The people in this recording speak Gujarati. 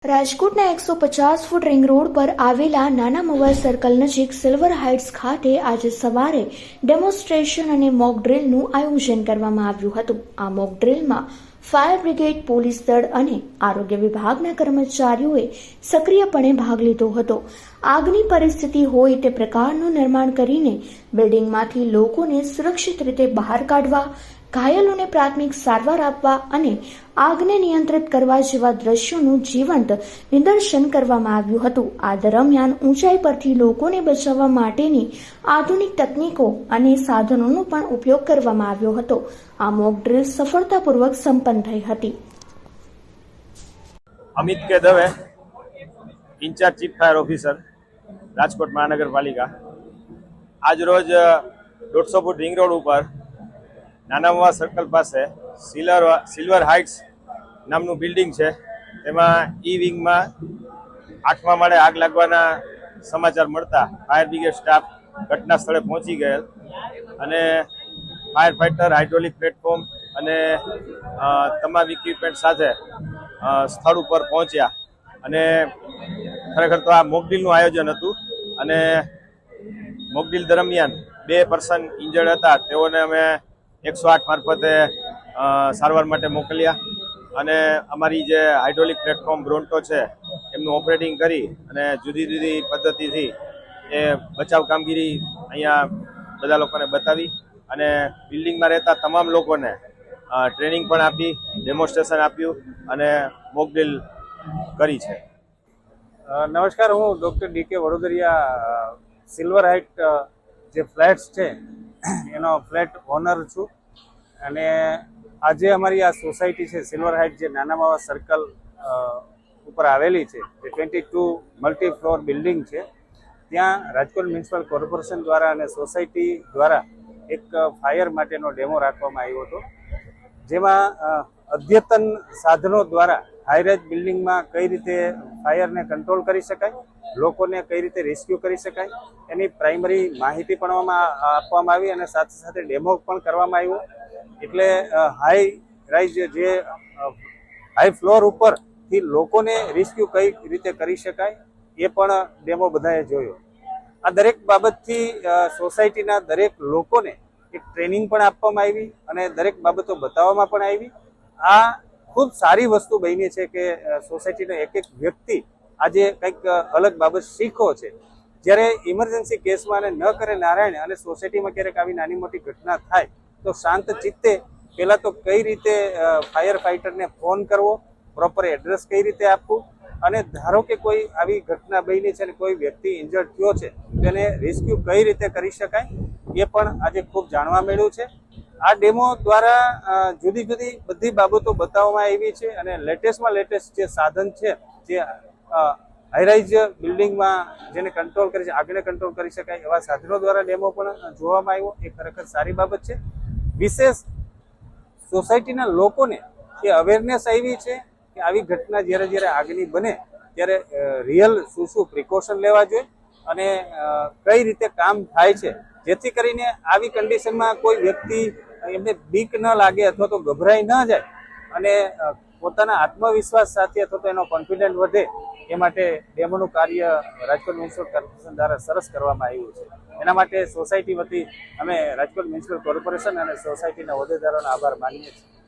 રાજકોટના 150 ફૂટ રિંગ રોડ પર આવેલા નાના મવા સર્કલ નજીક સિલ્વર હાઇટ્સ ખાતે આજે સવારે ડેમોન્સ્ટ્રેશન અને મોક ડ્રીલનું આયોજન કરવામાં આવ્યું હતું. આ મોક ડ્રીલમાં ફાયર બ્રિગેડ, પોલીસ દળ અને આરોગ્ય વિભાગના કર્મચારીઓએ સક્રિયપણે ભાગ લીધો હતો. આગની પરિસ્થિતિ હોય તે પ્રકારનું નિર્માણ કરીને બિલ્ડિંગમાંથી લોકોને સુરક્ષિત રીતે બહાર કાઢવા, ઘાયલોને પ્રાથમિક સારવાર આપવા અને આગને નિયંત્રિત કરવા જેવા દ્રશ્યોનું જીવંત નિદર્શન કરવામાં આવ્યું હતું. આ દરમિયાન ઊંચાઈ પરથી લોકોને બચાવવા માટેની આધુનિક તકનીકો અને સાધનોનો પણ ઉપયોગ કરવામાં આવ્યો હતો. આ મોક ડ્રીલ સફળતાપૂર્વક સંપન્ન થઈ હતી. Amit K Dave, incharge chief fire officer, Rajkot મહાનગરપાલિકા. આજ રોજ 150 ફૂટ રિંગ રોડ ઉપર નાના મવા સર્કલ પાસે સિલ્વર હાઇટ્સ નામનું બિલ્ડિંગ છે. તેમાં ઈ વિંગમાં 8મા માળે આગ લાગવાના સમાચાર મળતા ફાયર બ્રિગેડ સ્ટાફ ઘટના સ્થળે પહોંચી ગયેલ અને ફાયર ફાઇટર, હાઇડ્રોલિક પ્લેટફોર્મ અને તમામ ઇક્વિપમેન્ટ સાથે સ્થળ ઉપર પહોંચ્યા. અને ખરેખર તો આ મોકડ્રીલનું આયોજન હતું અને મોકડ્રીલ દરમિયાન 2 પર્સન ઇન્જર્ડ હતા. તેઓને અમે 108 મારફતે સારવાર માટે મોકલ્યા અને અમારી જે હાઇડ્રોલિક પ્લેટફોર્મ બ્રોન્ટો છે એમનું ઓપરેટિંગ કરી અને જુદી જુદી પદ્ધતિથી એ બચાવ કામગીરી અહીંયા બધા લોકોને બતાવી અને બિલ્ડિંગમાં રહેતા તમામ લોકોને ટ્રેનિંગ પણ આપી, ડેમોન્સ્ટ્રેશન આપ્યું અને મોકડ્રીલ કરી છે. નમસ્કાર, હું ડૉક્ટર ડી.કે. વડોદરિયા સિલ્વર હાઇટ જે ફ્લેટ્સ છે એનો ફ્લેટ ઓનર છું અને આજે અમારી આ સોસાયટી છે સિલ્વર હાઇટ જે નાના માવા સર્કલ ઉપર આવેલી છે, જે 22 મલ્ટી ફ્લોર બિલ્ડિંગ છે. ત્યાં રાજકોટ મ્યુનિસિપલ કોર્પોરેશન દ્વારા અને સોસાયટી દ્વારા એક ફાયર માટેનો ડેમો રાખવામાં આવ્યો હતો, જેમાં અદ્યતન સાધનો દ્વારા હાઈરાઇઝ બિલ્ડિંગમાં કઈ રીતે ફાયરને કંટ્રોલ કરી શકાય, લોકોને કઈ રીતે રેસ્ક્યુ કરી શકાય એની પ્રાઇમરી માહિતી પણ આપવામાં આવી અને સાથે સાથે ડેમો પણ કરવામાં આવ્યો. એટલે હાઈ રાઇઝ જે હાઈ ફ્લોર ઉપરથી લોકોને રેસ્ક્યુ કઈ રીતે કરી શકાય એ પણ ડેમો બધાએ જોયો. આ દરેક બાબતથી સોસાયટીના દરેક લોકોને એક ટ્રેનિંગ પણ આપવામાં આવી અને દરેક બાબતો બતાવવામાં પણ આવી. આ ખૂબ સારી વસ્તુ બની છે કે સોસાયટીનો એક એક વ્યક્તિ આજે કંઈક અલગ બાબત શીખો છે. જ્યારે ઇમરજન્સી કેસમાં અને ન કરે નારાયણ અને સોસાયટીમાં ક્યારેક આવી નાની મોટી ઘટના થાય તો શાંત ચિત્તે પહેલાં તો કઈ રીતે ફાયર ફાઇટરને ફોન કરવો, પ્રોપર એડ્રેસ કઈ રીતે આપવું અને ધારો કે કોઈ આવી ઘટના બની છે અને કોઈ વ્યક્તિ ઇન્જર્ડ થયો છે તો એને રેસ્ક્યુ કઈ રીતે કરી શકાય એ પણ આજે ખૂબ જાણવા મળ્યું છે. આ ડેમો દ્વારા જુદી જુદી બધી બાબતો બતાવવામાં આવી છે અને લેટેસ્ટમાં લેટેસ્ટ જે સાધન છે, જે હાઈરાઇઝ બિલ્ડિંગમાં જેને કંટ્રોલ કરી છે, આગને કંટ્રોલ કરી શકાય એવા સાધનો દ્વારા ડેમો પણ જોવામાં આવ્યો. એ ખરેખર સારી બાબત છે. વિશેષ સોસાયટીના લોકોને એ અવેરનેસ આવી છે કે આવી ઘટના જ્યારે આગની બને ત્યારે રિયલ શું પ્રિકોશન લેવા જોઈએ અને કઈ રીતે કામ થાય છે, જેથી કરીને આવી કન્ડિશનમાં કોઈ વ્યક્તિ એમને બીક ન લાગે અથવા તો ગભરાઈ ન જાય અને પોતાના આત્મવિશ્વાસ સાથે અથવા તો એનો કોન્ફિડન્સ વધે એ માટે ડેમોનું કાર્ય રાજકોટ મ્યુનિસિપલ કોર્પોરેશન દ્વારા સરસ કરવામાં આવ્યું છે. એના માટે સોસાયટી વતી અમે રાજકોટ મ્યુનિસિપલ કોર્પોરેશન અને સોસાયટીના હોદ્દેદારોનો આભાર માનીએ છીએ.